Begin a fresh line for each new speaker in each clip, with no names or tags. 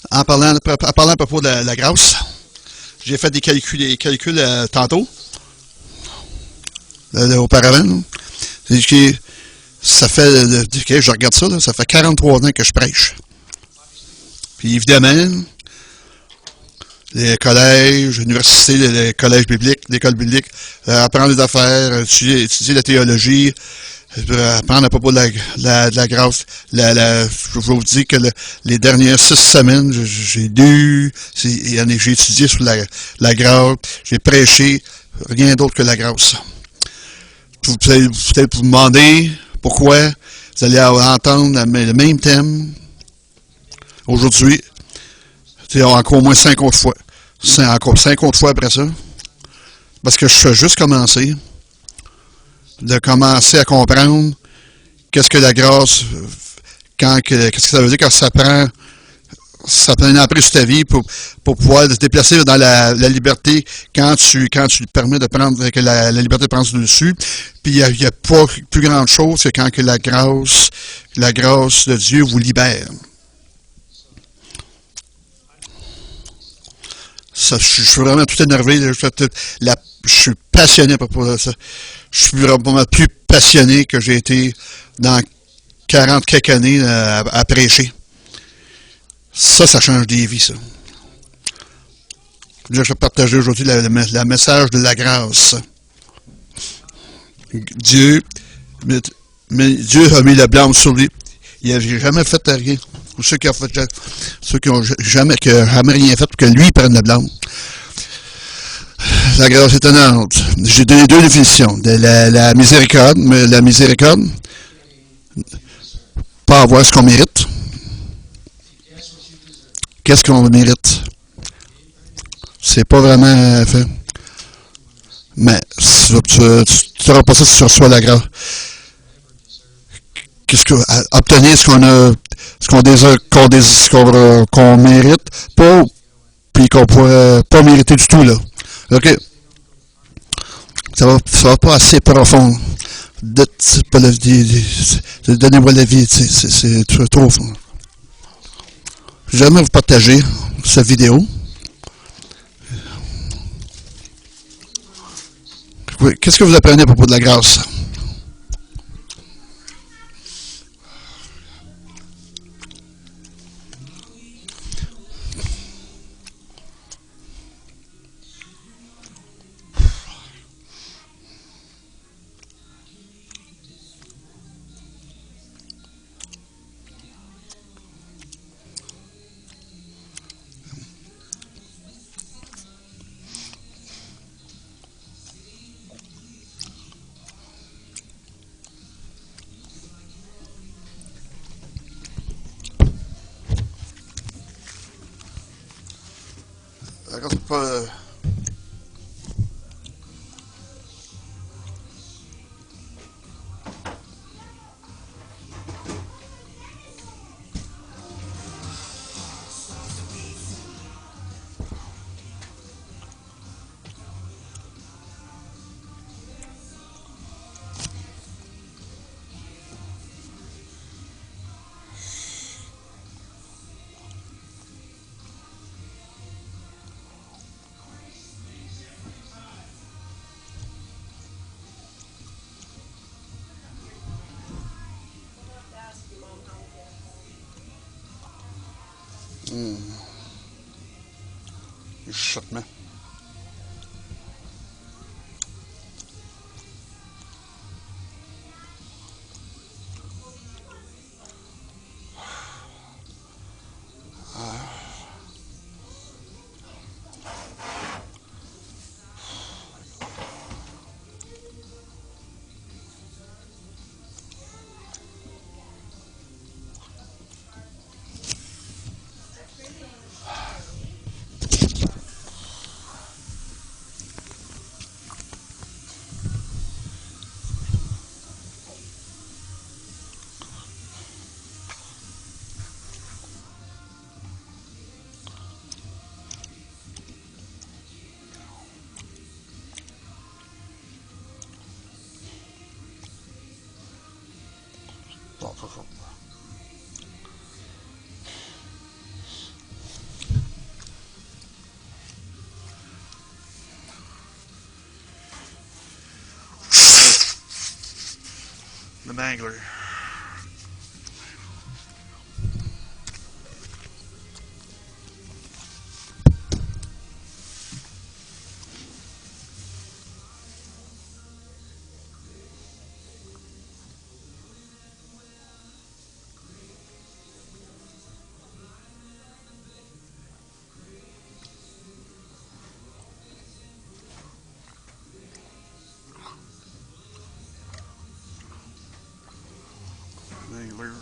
En parlant à propos de la grâce, j'ai fait des calculs tantôt, auparavant. Là. C'est que ça fait, ok, je regarde ça, là, ça fait 43 ans que je prêche. Puis évidemment, les collèges, l'université, les collèges bibliques, l'école biblique, apprendre des affaires, étudier la théologie, apprendre à propos de la grâce. Je vous dis que les dernières 6 semaines, j'ai lu, j'ai étudié sur la grâce, j'ai prêché, rien d'autre que la grâce. Vous allez peut-être vous demander pourquoi vous allez entendre le même thème aujourd'hui, c'est encore au moins 50 fois. C'est encore 50 fois après ça. Parce que je fais juste commencer à comprendre qu'est-ce que la grâce, qu'est-ce que ça veut dire quand ça prend un emprise sur ta vie pour pouvoir se déplacer dans la liberté quand tu lui permets de prendre, que la liberté prend le dessus. Puis il n'y a pas plus grande chose que quand que la grâce de Dieu vous libère. Ça, je suis vraiment tout énervé. Je suis passionné à propos de ça. Je suis vraiment plus passionné que j'ai été dans 40 quelques années à prêcher. Ça change des vies, ça. Je vais partager aujourd'hui le message de la grâce. Dieu a mis le blâme sur lui. Il n'a jamais fait rien. Ou ceux qui n'ont jamais rien fait pour que lui prenne le blâme. La grâce étonnante. J'ai donné 2 définitions. De la miséricorde, mais la miséricorde, pas avoir ce qu'on mérite. Qu'est-ce qu'on mérite? C'est pas vraiment fait. Mais tu n'auras pas ça si tu reçois la grâce. Obtenir qu'on mérite pas, puis qu'on pourrait pas mériter du tout, là. OK? Ça va pas assez profond. Donnez-moi la vie, c'est trop fond. J'aimerais vous partager cette vidéo. Qu'est-ce que vous apprenez à propos de la grâce? La grâce, c'est pas... chuchotement. Mangler. Mangler.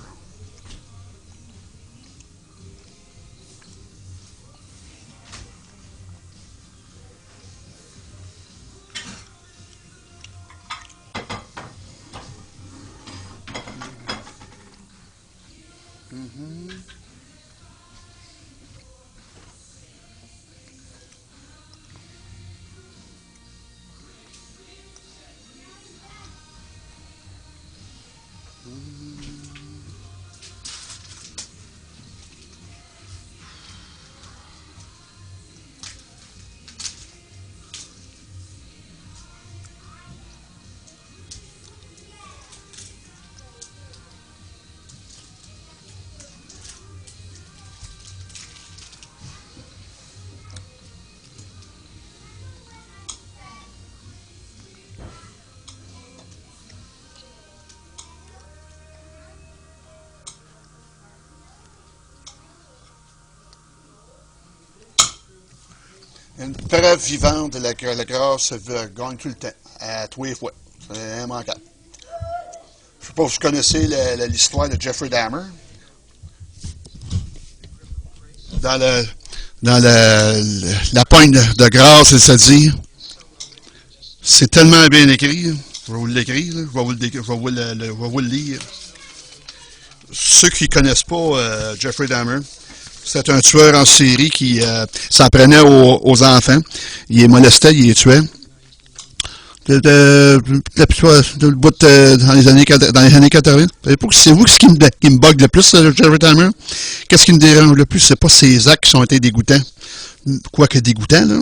Une preuve vivante de la grâce gagne tout le temps, à tous les fois. C'est immanquable. Je ne sais pas si vous connaissez l'histoire de Jeffrey Dahmer. Dans la pointe de grâce, il se dit, c'est tellement bien écrit, je vais vous l'écrire, je vais vous le lire. Ceux qui ne connaissent pas Jeffrey Dahmer, c'est un tueur en série qui s'en prenait aux enfants. Il les molestait, il les tuait. Dans les années 80. C'est vous ce qui me bug le plus, Jeffrey Dahmer. Qu'est-ce qui me dérange le plus? C'est pas ses actes qui ont été dégoûtants. Quoique dégoûtants, là.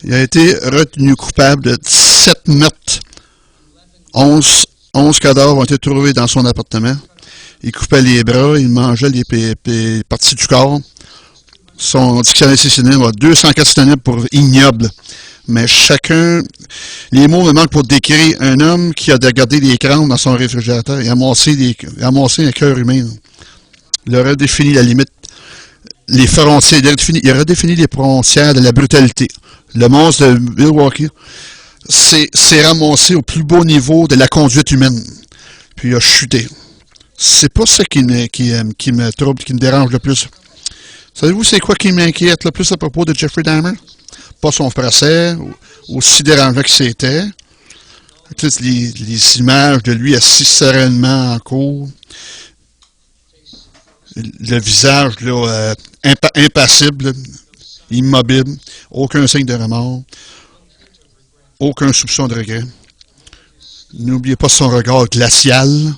Il a été retenu coupable de 17 meurtres. 11 cadavres ont été trouvés dans son appartement. Il coupait les bras, il mangeait les parties du corps. Son dictionnaire synonyme a 204 synonymes pour ignoble. Mais les mots me manquent pour décrire un homme qui a gardé des crânes dans son réfrigérateur et amassé un cœur humain. Il aurait défini la limite, les frontières, il aurait défini les frontières de la brutalité. Le monstre de Milwaukee s'est ramassé au plus beau niveau de la conduite humaine. Puis il a chuté. C'est pas ça qui me trouble, qui me dérange le plus. Savez-vous c'est quoi qui m'inquiète le plus à propos de Jeffrey Dahmer? Pas son procès, aussi dérangeant que c'était. Toutes les images de lui assis sereinement en cour. Le visage là, impassible, immobile, aucun signe de remords, aucun soupçon de regret. N'oubliez pas son regard glacial,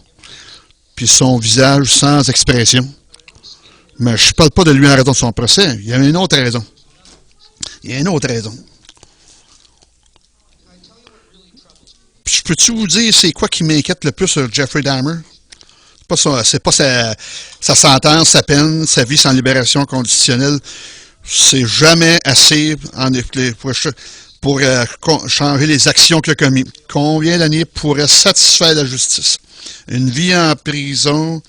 puis son visage sans expression. Mais je ne parle pas de lui en raison de son procès. Il y a une autre raison. Puis, peux-tu vous dire c'est quoi qui m'inquiète le plus sur Jeffrey Dahmer? C'est pas sa sentence, sa peine, sa vie sans libération conditionnelle. C'est jamais assez pour changer les actions qu'il a commises. Combien d'années pourrait satisfaire la justice? Une vie en prison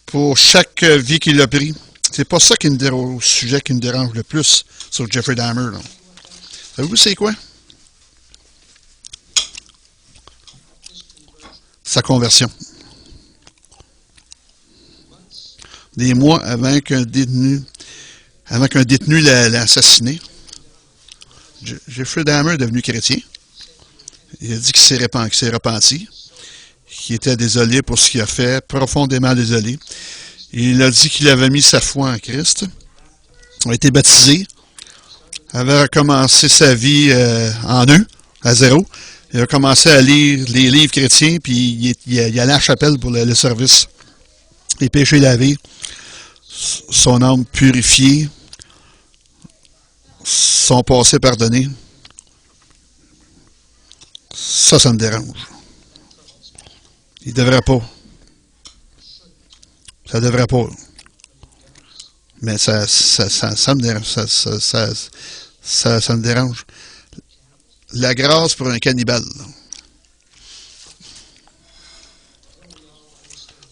pour chaque vie qu'il a pris. C'est pas ça qui me dérange, au sujet qui me dérange le plus sur Jeffrey Dahmer. Là. Savez-vous c'est quoi? Sa conversion. Des mois avant qu'un détenu l'a assassiné, Jeffrey Dahmer est devenu chrétien. Il a dit qu'il s'est repenti, qu'il était désolé pour ce qu'il a fait, profondément désolé. Il a dit qu'il avait mis sa foi en Christ, a été baptisé, avait recommencé sa vie à zéro. Il a commencé à lire les livres chrétiens, puis il allait à la chapelle pour le service. Les péchés lavés, son âme purifiée, son passé pardonné. Ça me dérange. Il devrait pas. Ça devrait pas. Mais ça me dérange. Ça me dérange. La grâce pour un cannibale.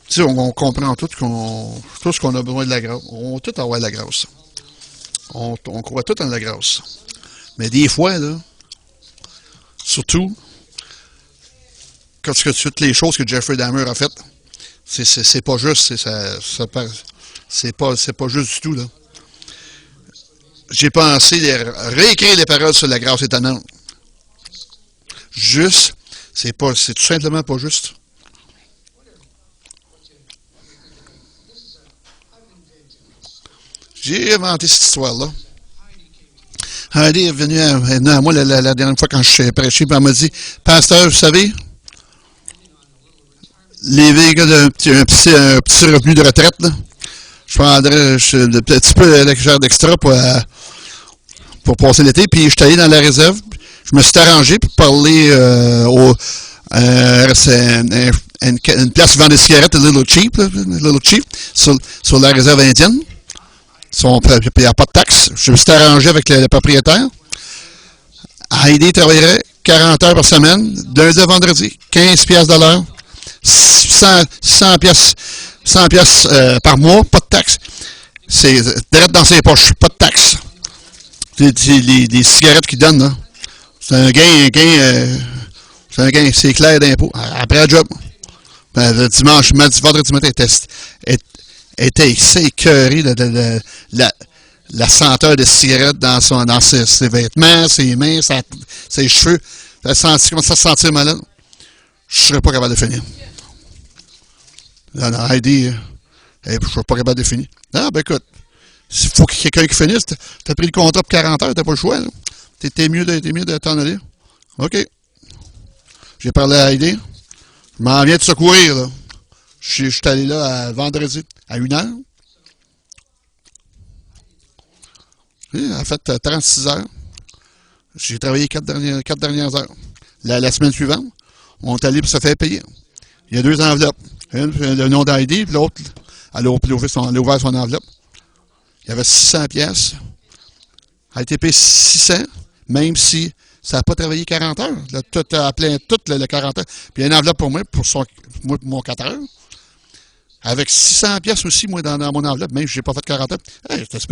Tu sais, on comprend tout ce qu'on a besoin de la grâce. On tout avoir de la grâce. On croit tout en la grâce. Mais des fois, là, surtout, quand toutes les choses que Jeffrey Dahmer a faites, c'est pas juste, c'est pas juste du tout, là. J'ai pensé réécrire les paroles sur la grâce étonnante. Juste, c'est tout simplement pas juste. J'ai inventé cette histoire-là. Heidi est venue à moi la dernière fois quand je suis prêché, puis elle m'a dit, Pasteur, vous savez, les gars d'un petit revenu de retraite, là, je prendrais un petit peu d'extra pour passer l'été, puis je suis allé dans la réserve, je me suis arrangé pour parler c'est une place qui vend des cigarettes, Little Cheap, sur la réserve indienne. Il n'y a pas de taxes. Je me suis arrangé avec le propriétaire. Heidi travaillerait 40 heures par semaine, lundi à vendredi, 15 piastres de l'heure, 100 piastres par mois, pas de taxes. C'est direct dans ses poches, pas de taxes. Les cigarettes qu'ils donnent, là, c'est un gain, c'est clair d'impôt. Après le job, le dimanche, vendredi matin, était écœuré de la senteur de cigarette dans ses vêtements, ses mains, ses cheveux. Elle commence à se sentir malade. Je ne serais pas capable de finir. Non, Heidi, je ne serais pas capable de finir. Non, ben écoute, il faut qu'il y ait quelqu'un qui finisse. Tu as pris le contrat pour 40 heures, tu n'as pas le choix. T'es mieux de t'en aller. OK. J'ai parlé à Heidi. Je m'en viens de secourir, là. Je suis allé là vendredi, à 1h. Elle a fait 36 heures. J'ai travaillé 4 dernières heures. La semaine suivante, on est allé pour se faire payer. Il y a 2 enveloppes. Une, le nom d'Heidi, puis l'autre, elle a ouvert son enveloppe. Il y avait 600 pièces. Elle a été payée 600, même si ça n'a pas travaillé 40 heures. Là, tout à plein, tout le 40 heures. Puis il y a une enveloppe pour moi, pour mon 4 heures. Avec 600 pièces aussi, moi, dans mon enveloppe, même si je n'ai pas fait 40 heures. Hey, c'est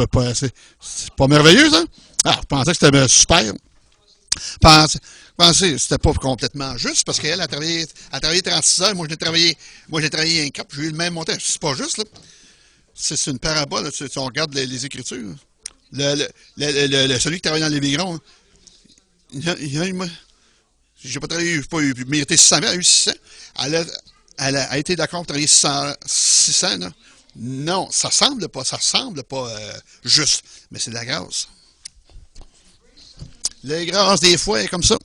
pas merveilleux, ça? Ah, je pensais que c'était super. Je pensais que c'était pas complètement juste, parce qu'elle a travaillé 36 heures, moi j'ai travaillé un cap, j'ai eu le même montant. C'est pas juste, là. C'est une parabole, là. Si on regarde les Écritures. Celui qui travaille dans les migrants, j'ai pas mérité 600 000, elle a eu 600. Elle a été d'accord pour travailler 600, là. Non, ça semble pas juste, mais c'est de la grâce. La grâce, des fois, est comme ça.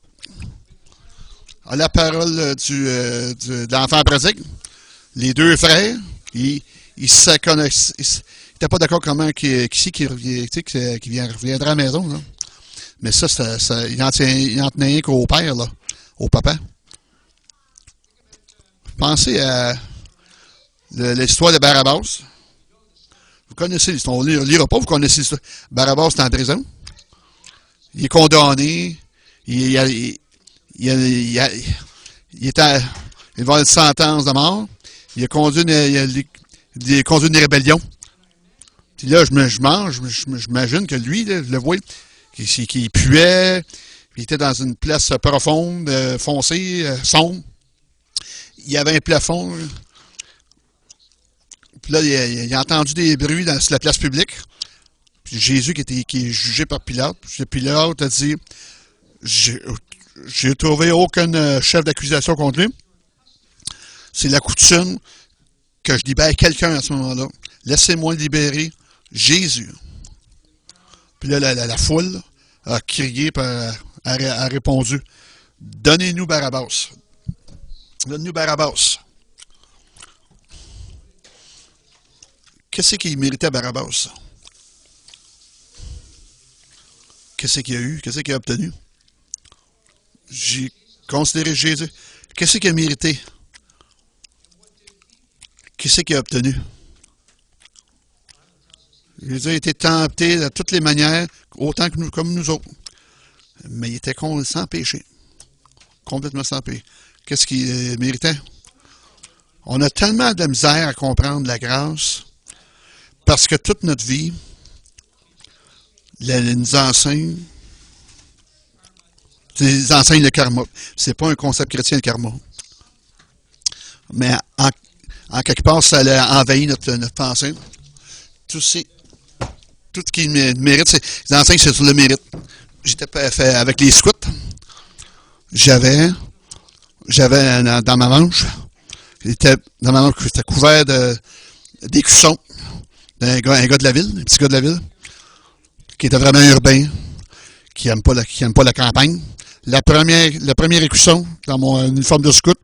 La parole de l'enfant prodigue. Les 2 frères, ils se connaissent. Ils n'étaient pas d'accord comment qui reviendra à la maison, là. Mais ça, il en tenait rien qu'au père, là, au papa. Pensez à l'histoire de Barabbas. Vous connaissez l'histoire. On ne lira pas, vous connaissez l'histoire. Barabbas est en prison. Il est condamné. Il va avoir une sentence de mort. Il a conduit une rébellion. Puis là, j'imagine que lui, là, je le vois, qu'il puait. Il était dans une place profonde, foncée, sombre. Il y avait un plafond. Puis là, il a entendu des bruits sur la place publique. Puis Jésus qui est jugé par Pilate. Puis Pilate a dit, j'ai trouvé aucun chef d'accusation contre lui. C'est la coutume que je libère quelqu'un à ce moment-là. Laissez-moi libérer Jésus. Puis là, la foule a crié, a répondu, donnez-nous Barabbas. Donne-nous Barabbas. Qu'est-ce qu'il méritait Barabbas? Qu'est-ce qu'il a eu? Qu'est-ce qu'il a obtenu? J'ai considéré Jésus. Qu'est-ce qu'il a mérité? Qui c'est qui a obtenu? Jésus a été tenté de toutes les manières, autant que nous, comme nous autres. Mais il était sans péché. Complètement sans péché. Qu'est-ce qu'il méritait? On a tellement de misère à comprendre la grâce, parce que toute notre vie, nous enseigne, ils enseignent le karma. C'est pas un concept chrétien, le karma. Mais en quelque part, ça a envahi notre pensée. Tout ce qui mérite, ils enseignent c'est sur le mérite. J'étais fait avec les scouts. J'avais dans ma manche, j'étais couvert d'écussons d'un gars de la ville, un petit gars de la ville, qui était vraiment urbain, qui aime pas la campagne. Le premier écusson dans mon uniforme de scout,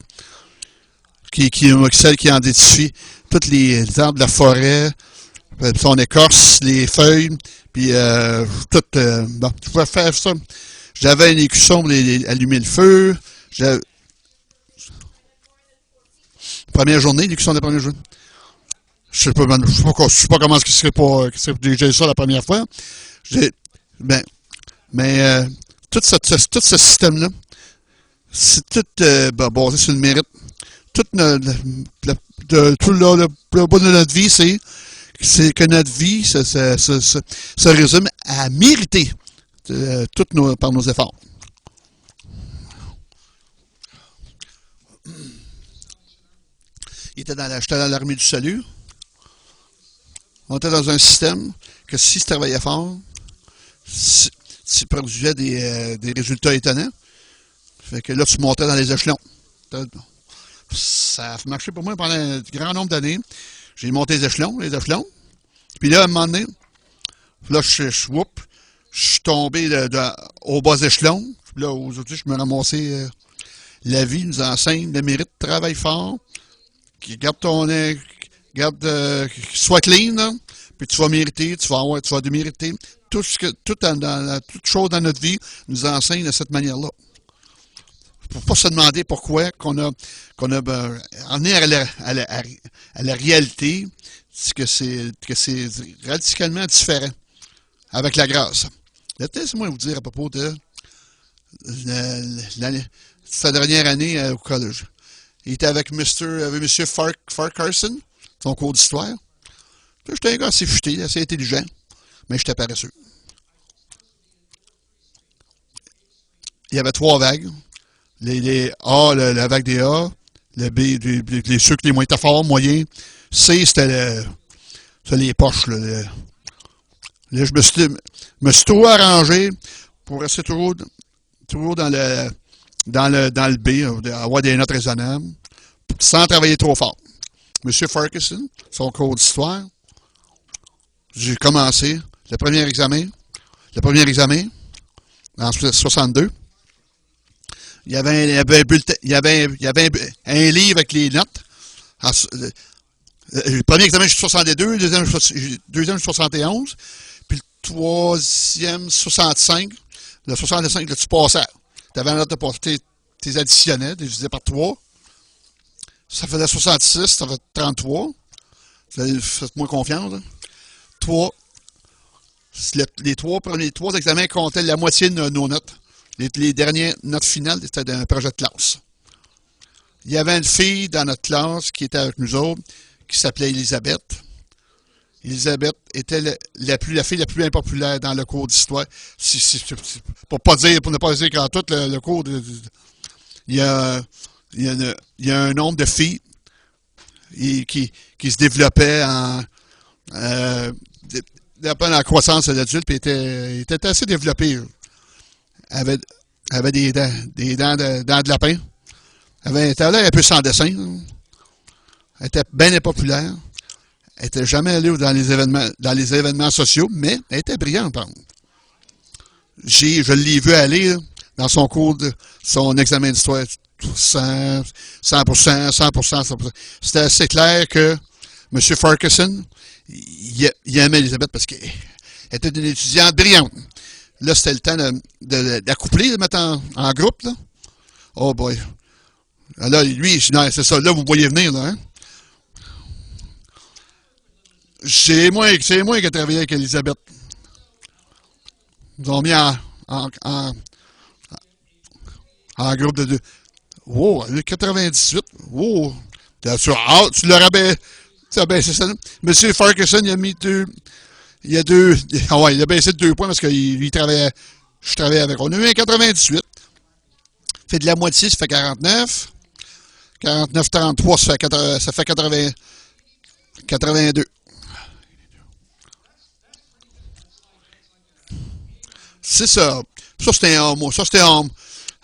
celle qui identifie tous les arbres de la forêt, son écorce, les feuilles, puis tout. Bon, je pouvais faire ça. J'avais un écusson pour allumer le feu. Première journée, l'écusson de la première journée. Je sais pas comment est-ce que c'est déjà ça la première fois. Mais tout ce système-là, c'est tout basé sur le mérite. Tout le bas de notre vie, c'est que notre vie se résume à mériter par nos efforts. J'étais dans l'armée du salut. On était dans un système que si tu travaillais fort, tu produisais des résultats étonnants. Fait que là, tu montais dans les échelons. Ça a marché pour moi pendant un grand nombre d'années. J'ai monté les échelons. Puis là, à un moment donné, là, je suis tombé au bas échelon. Puis là, aujourd'hui, je me ramassais. La vie nous enseigne le mérite, travaille fort, sois clean, là, puis tu vas mériter, tu vas démériter. Toute chose dans notre vie nous enseigne de cette manière-là. Pour ne pas se demander pourquoi qu'on a emmené à la réalité, que c'est radicalement différent avec la grâce. Laissez-moi vous dire à propos de sa dernière année au collège. Il était avec M. Farquharson, son cours d'histoire. J'étais un gars assez futé, assez intelligent, mais j'étais paresseux. Il y avait 3 vagues. Les A, la vague des A, le B, ceux qui les moins étaient forts, moyens. C, c'était les poches. Là, je me suis trop arrangé pour rester toujours dans le B, avoir des notes raisonnables, sans travailler trop fort. M. Farquharson, son cours d'histoire, j'ai commencé le premier examen en 62. Il y avait un livre avec les notes. Le premier examen, je suis 62, le deuxième, je suis 71, puis le troisième, 65. Le 65, là, tu passais. Tu avais la note de passer, tes additionnais, tu divisais par 3. Ça faisait 66, ça fait 33. Faites-moi confiance. Hein. 3. Les trois examens comptaient la moitié de nos notes. Les dernières notes finales, c'était d'un projet de classe. Il y avait une fille dans notre classe qui était avec nous autres, qui s'appelait Elisabeth. Elisabeth était la fille la plus impopulaire dans le cours d'histoire. Pour ne pas dire qu'en tout le cours, il y a un nombre de filles qui se développaient dans la croissance de l'adulte, puis était assez développée. Elle avait des dents de lapin. Elle était là un peu sans dessin. Elle était bien impopulaire. Elle n'était jamais allée dans les événements sociaux, mais elle était brillante, par contre. Je l'ai vu aller dans son cours son examen d'histoire. 100%. C'était assez clair que M. Farquharson, il aimait Elisabeth parce qu'elle était une étudiante brillante. Là, c'était le temps d'accoupler, de mettre en groupe. Là. Oh boy. Là, lui, non, c'est ça. Là, vous voyez venir, là. Hein? C'est moi qui ai travaillé avec Elisabeth. Ils ont mis en, en, en groupe de deux. Wow, 98. Wow. Tu l'aurais baissé ça. Monsieur Ferguson, il a mis deux. Il y a deux. Ah ouais, il a baissé de 2 points parce qu'il travaillait. Je travaillais avec. On a eu un 98. Fait de la moitié, ça fait 49. 49, 33, ça fait 80, 82. C'est ça. Ça, c'était un A. Ça, c'était un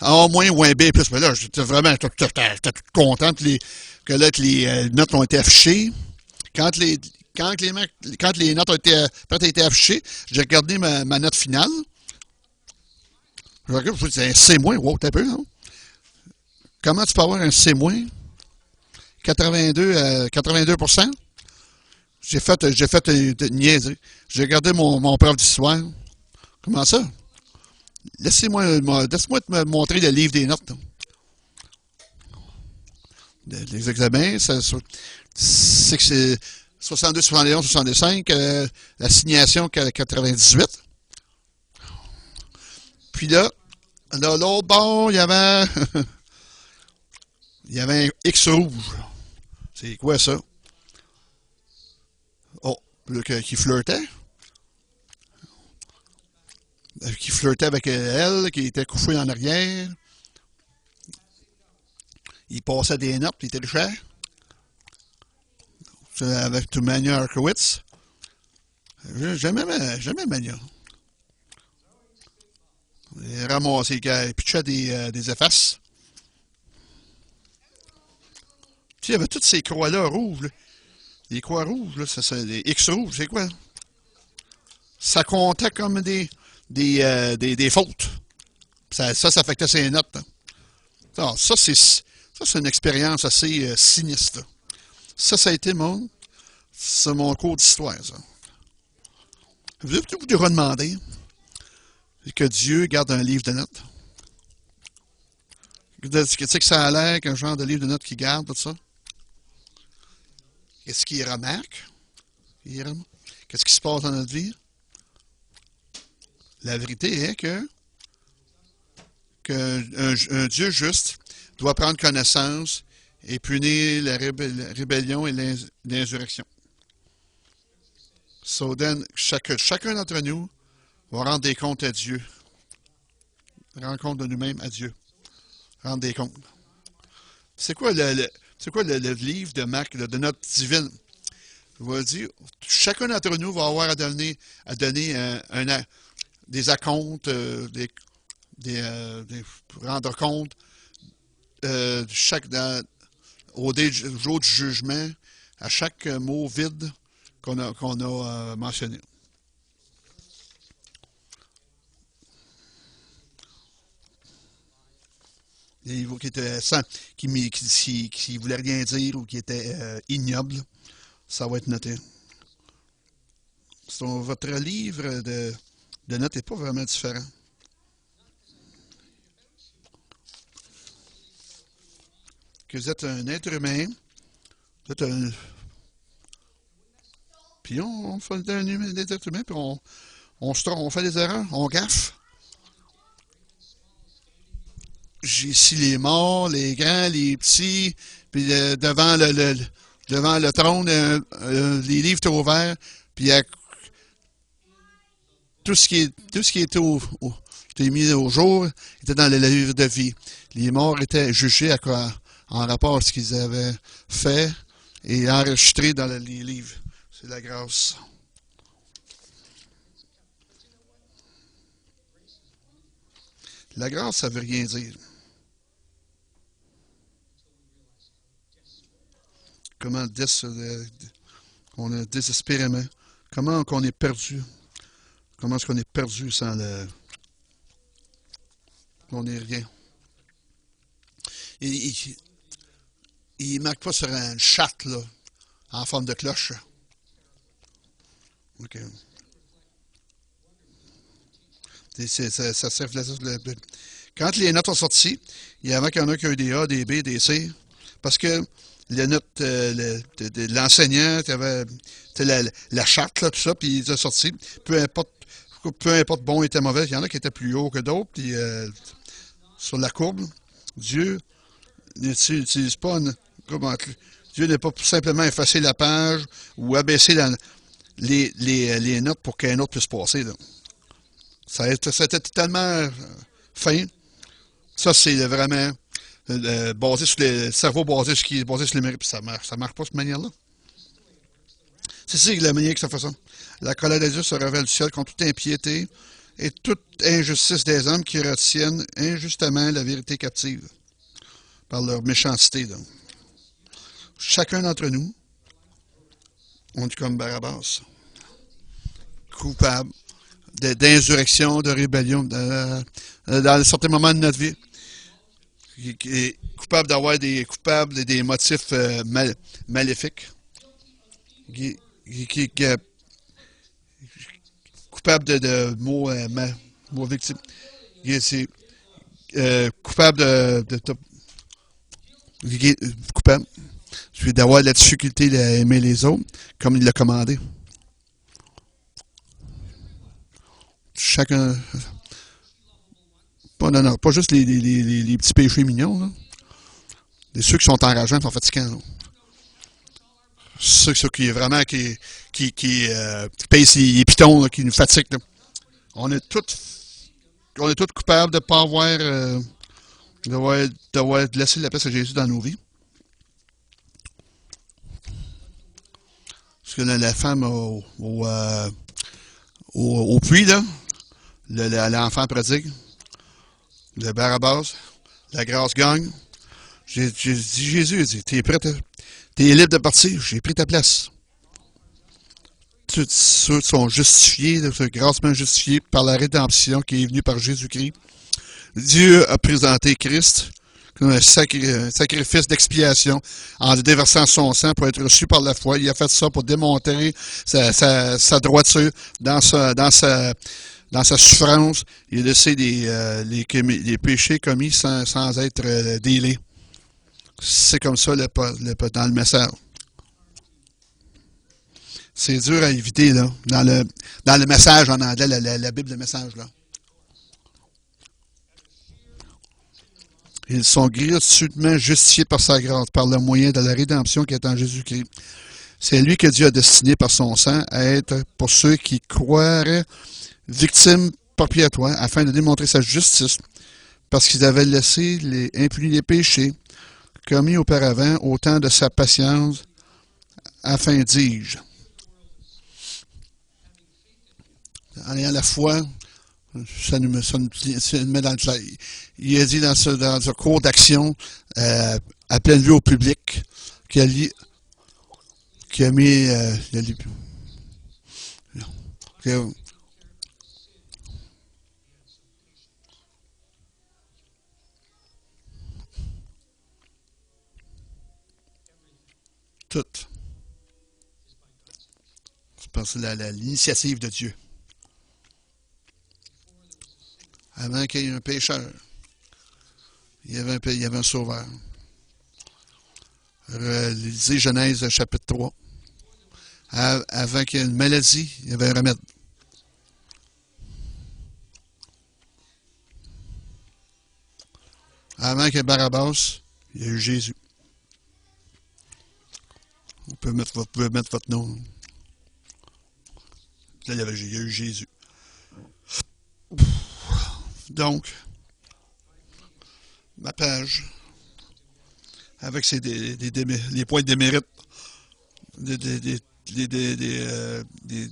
A- ou un B+. Mais là, j'étais vraiment j'étais tout content que là, que les notes ont été affichées. Quand les, quand les notes ont été affichées, j'ai regardé ma note finale. Je regarde, je dis, c'est un C-, wow, t'as peu, non? Comment tu peux avoir un C-? 82%? J'ai fait une niaiserie. J'ai regardé mon prof d'histoire. Comment ça? Laisse-moi te montrer le livre des notes. Les examens, c'est que c'est 62, 71, 65, l'assignation 98. Puis là, l'autre bord, il y avait il y avait un X rouge. C'est quoi ça? Oh, là, qui flirtait. Qui flirtait avec elle, qui était couché en arrière. Il passait des notes, il était le cher. Avec tout Mania Arkowitz. Jamais Mania. Il ramassait, il pitchait des effaces. Puis il y avait toutes ces croix-là rouges. Là. Les croix rouges, là, c'est les X rouges, c'est quoi? Ça comptait comme des fautes. Ça affectait ses notes. Hein. Alors, ça, c'est une expérience assez sinistre. Ça a été c'est mon cours d'histoire, ça. Vous devez vous demander que Dieu garde un livre de notes. Qu'est-ce que ça a l'air qu'un genre de livre de notes qui garde, tout ça? Qu'est-ce qu'il remarque? Qu'est-ce qui se passe dans notre vie? La vérité est qu'un Dieu juste doit prendre connaissance et punir la rébellion et l'insurrection. So then, chacun d'entre nous va rendre des comptes à Dieu. Rendre compte de nous-mêmes à Dieu. Rendre des comptes. C'est quoi le livre de Marc, de notes divines? Je vais dire, chacun d'entre nous va avoir à donner des acomptes, rendre compte au jour du jugement, à chaque mot vide qu'on a mentionné. Des mots qui étaient sans, qui voulaient rien dire ou qui étaient ignobles, ça va être noté. Votre livre de notes n'est pas vraiment différent. Que vous êtes un être humain, vous êtes un... Puis on fait des êtres humains, puis on fait des erreurs, on gaffe. J'ai ici les morts, les grands, les petits, puis devant le trône, les livres étaient ouverts, puis tout ce qui était était mis au jour était dans le livre de vie. Les morts étaient jugés en rapport à ce qu'ils avaient fait et enregistrés dans les livres. C'est la grâce. La grâce, ça veut rien dire. Comment on est désespérément. Comment qu'on est perdu. Comment est-ce qu'on est perdu sans on n'est rien. Il ne marque pas sur une chatte, là, en forme de cloche. OK. Ça sert quand les notes sont sorties, il y avait qu'il y en a qui ont eu des A, des B, des C. Parce que les notes de l'enseignant, tu avais la charte, là, tout ça, puis ils ont sorti. Peu importe, peu importe bon était mauvais, il y en a qui étaient plus hauts que d'autres, puis sur la courbe, Dieu n'utilise pas comment, Dieu n'est pas simplement effacer la page ou abaisser les notes pour qu'un autre puisse passer. Là. C'était tellement fin. Ça, c'est vraiment basé sur le cerveau basé sur, qui est basé sur les mérites. Puis ça marche pas de cette manière-là. C'est ça la manière que ça fait ça. La colère de Dieu se révèle du ciel contre toute impiété et toute injustice des hommes qui retiennent injustement la vérité captive par leur méchanceté. Là. Chacun d'entre nous, on est comme Barabbas, coupable d'insurrection, de rébellion dans certains moments de notre vie. Qui est coupable d'avoir des motifs maléfiques. Qui est coupable de mots victimes. C'est coupable coupable. Je suis d'avoir la difficulté d'aimer les autres, comme il l'a commandé. Chacun. Pas juste les petits péchés mignons. Là. Ceux qui sont enrageants sont fatigants. Là. Ceux qui est vraiment qui pèsent les pitons, là, qui nous fatiguent. Là. On est tous coupables de ne pas avoir d'avoir laissé la paix à Jésus dans nos vies. Parce que la femme au puits, là, l'enfant prodigue, le Barabbas, la grâce gagne. J'ai dit, Jésus, t'es prêt, t'es libre de partir, j'ai pris ta place. Tous ceux sont justifiés, grassement justifiés par la rédemption qui est venue par Jésus-Christ. Dieu a présenté Christ comme un sacrifice d'expiation en déversant son sang pour être reçu par la foi. Il a fait ça pour démontrer sa droiture dans sa souffrance. Il a laissé les péchés commis sans être délai. C'est comme ça dans le message. C'est dur à éviter, là, dans le message en anglais, la Bible de message, là. Ils sont gratuitement justifiés par sa grâce, par le moyen de la rédemption qui est en Jésus-Christ. C'est lui que Dieu a destiné par son sang à être pour ceux qui croiraient victimes propriétoires afin de démontrer sa justice, parce qu'ils avaient laissé impunis les péchés commis auparavant au temps de sa patience, afin, dis-je. En ayant la foi, ça nous met dans le clair. Il a dit dans ce cours d'action, à pleine vue au public, qu'il a mis tout. C'est parce que l'initiative de Dieu. Avant qu'il y ait un pécheur, il y avait un sauveur. Lisez Genèse chapitre 3. Avant qu'il y ait une maladie, il y avait un remède. Avant qu'il y ait Barabbas, il y a eu Jésus. Vous pouvez mettre votre nom. Là, il y a eu Jésus. Donc, ma page, avec les points de démérite, des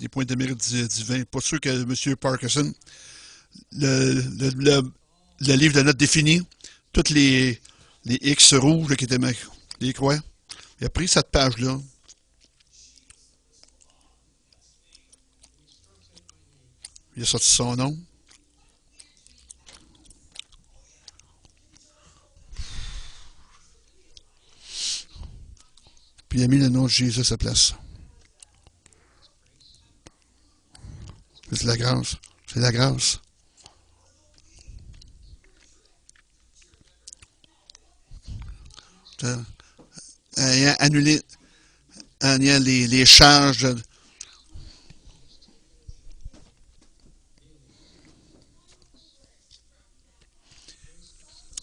points de démérite divins. Pas sûr que M. Parkinson, le livre de notes définies, toutes les X rouges là, qui étaient les croix, il a pris cette page-là. Il a sorti son nom. Puis il a mis le nom de Jésus à sa place. C'est la grâce. C'est la grâce. ayant annulé les charges.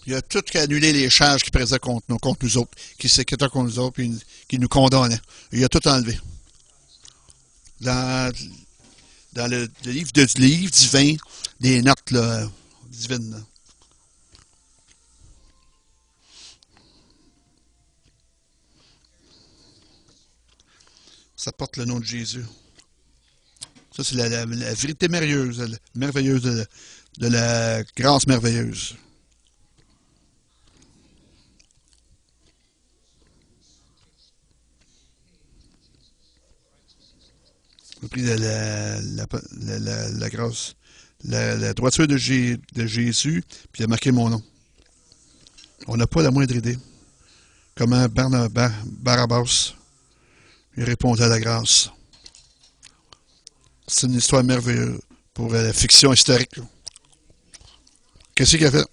Il a tout annulé les charges qui pesaient contre nous autres, qui s'inquiétaient contre nous autres, puis qui nous condamnaient. Il a tout enlevé. Dans, dans le livre divin, des notes là, divines. Là. Ça porte le nom de Jésus. Ça, c'est la vérité merveilleuse de la grâce merveilleuse. Le prix de la grâce. La droiture de Jésus, puis il a marqué mon nom. On n'a pas la moindre idée. Comment Barabbas il répondait à la grâce. C'est une histoire merveilleuse pour la fiction historique. Qu'est-ce qu'il a fait?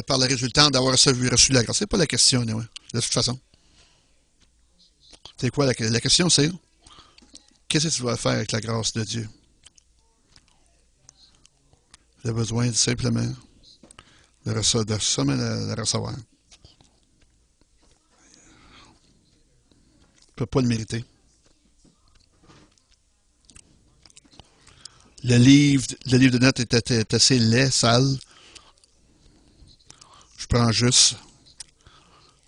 Par le résultat d'avoir reçu la grâce. C'est pas la question, de toute façon. C'est quoi la question, c'est qu'est-ce que tu vas faire avec la grâce de Dieu? Tu as besoin simplement de recevoir. Tu ne peux pas le mériter. Le livre de notes est assez laid, sale. Je prends juste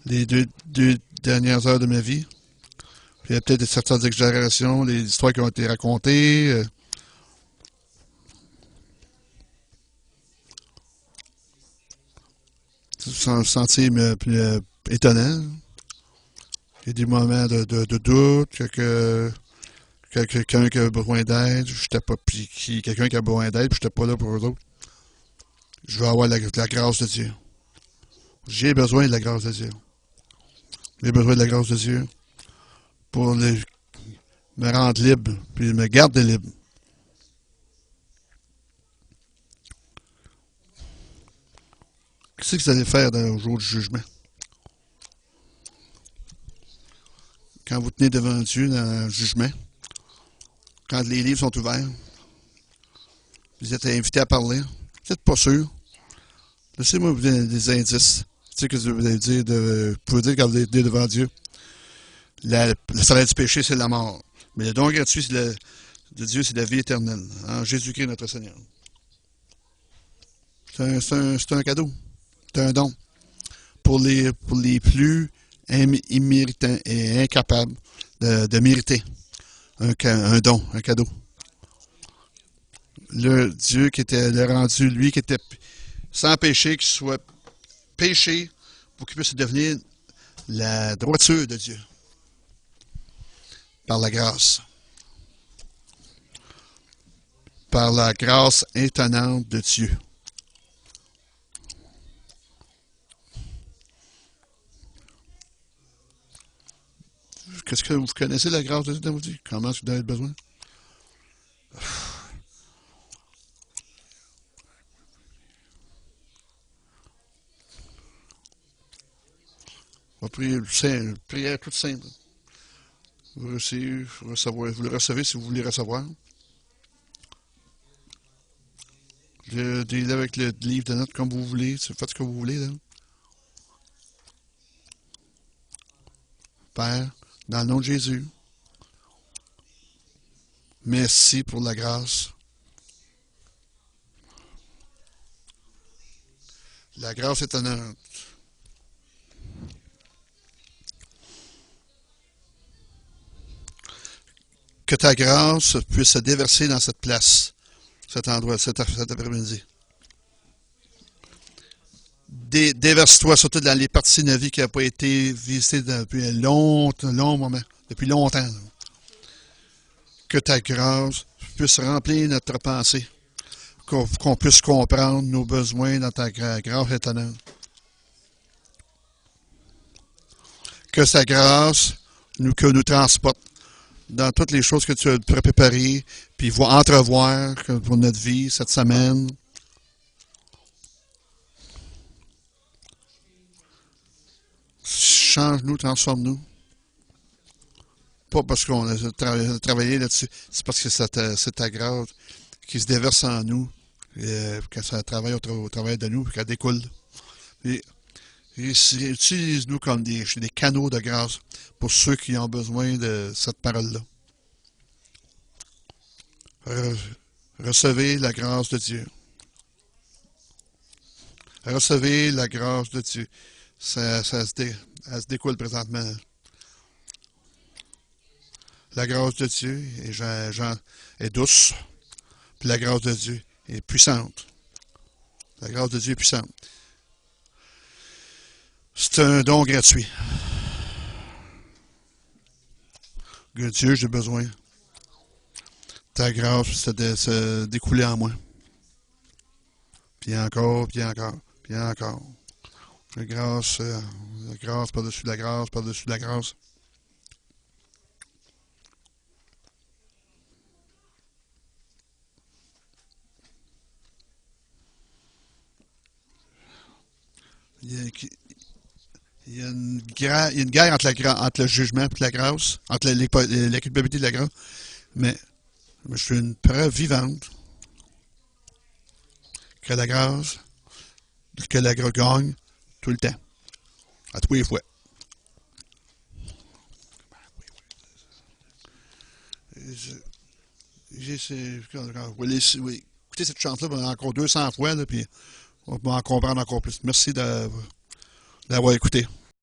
les deux dernières heures de ma vie. Il y a peut-être certaines exagérations, les histoires qui ont été racontées. Sans sentir étonnant. Il y a des moments de doute, quelqu'un qui a besoin d'aide, quelqu'un qui a besoin d'aide, puis je n'étais pas là pour eux autres. Je veux avoir la grâce de Dieu. J'ai besoin de la grâce de Dieu. J'ai besoin de la grâce de Dieu pour me rendre libre, puis me garder libre. Qu'est-ce que vous allez faire au jour du jugement? Quand vous tenez devant Dieu dans le jugement, quand les livres sont ouverts, vous êtes invité à parler, vous n'êtes pas sûr. Laissez-moi vous donner des indices. Tu sais que vous allez dire, vous pouvez dire quand vous êtes devant Dieu. Le salaire du péché, c'est la mort. Mais le don gratuit de Dieu, c'est la vie éternelle. En Jésus-Christ, notre Seigneur. C'est un cadeau. C'est un don. Pour les plus imméritants et incapables de mériter un don, un cadeau. Le Dieu qui était le rendu, lui qui était sans péché, qui soit péché pour qu'il puisse devenir la droiture de Dieu. Par la grâce. Par la grâce étonnante de Dieu. Qu'est-ce que vous connaissez la grâce de Dieu dans votre vie? Comment vous en avez besoin? On va prier une prière toute simple. Vous le recevez si vous voulez recevoir. Dealez avec le livre de notes comme vous voulez. Faites ce que vous voulez. Là. Père, dans le nom de Jésus, merci pour la grâce. La grâce étonnante. Que ta grâce puisse se déverser dans cette place, cet endroit, cet après-midi. Déverse-toi surtout dans les parties de la vie qui n'ont pas été visitées depuis un long moment, depuis longtemps. Que ta grâce puisse remplir notre pensée, qu'on puisse comprendre nos besoins dans ta grâce étonnante. Que sa grâce nous transporte dans toutes les choses que tu as préparées, puis entrevoir pour notre vie cette semaine. Change-nous, transforme-nous. Pas parce qu'on a travaillé là-dessus, c'est parce que c'est ta grâce qui se déverse en nous, quand ça travaille au travail de nous, puis qu'elle découle. Et, utilise-nous comme des canaux de grâce pour ceux qui ont besoin de cette parole-là. Recevez la grâce de Dieu. Recevez la grâce de Dieu. Elle se découle présentement. La grâce de Dieu est douce, puis la grâce de Dieu est puissante. La grâce de Dieu est puissante. C'est un don gratuit. Dieu, j'ai besoin. Ta grâce se découler en moi. Puis encore, puis encore, puis encore. La grâce par-dessus la grâce, par-dessus la grâce. Il y a une guerre entre le jugement et la grâce, entre la culpabilité et la grâce. Mais je suis une preuve vivante que la grâce gagne tout le temps, à tous les fois. Oui, écoutez cette chante-là encore 200 fois, là, puis on va en comprendre encore plus. Merci d'avoir écouté.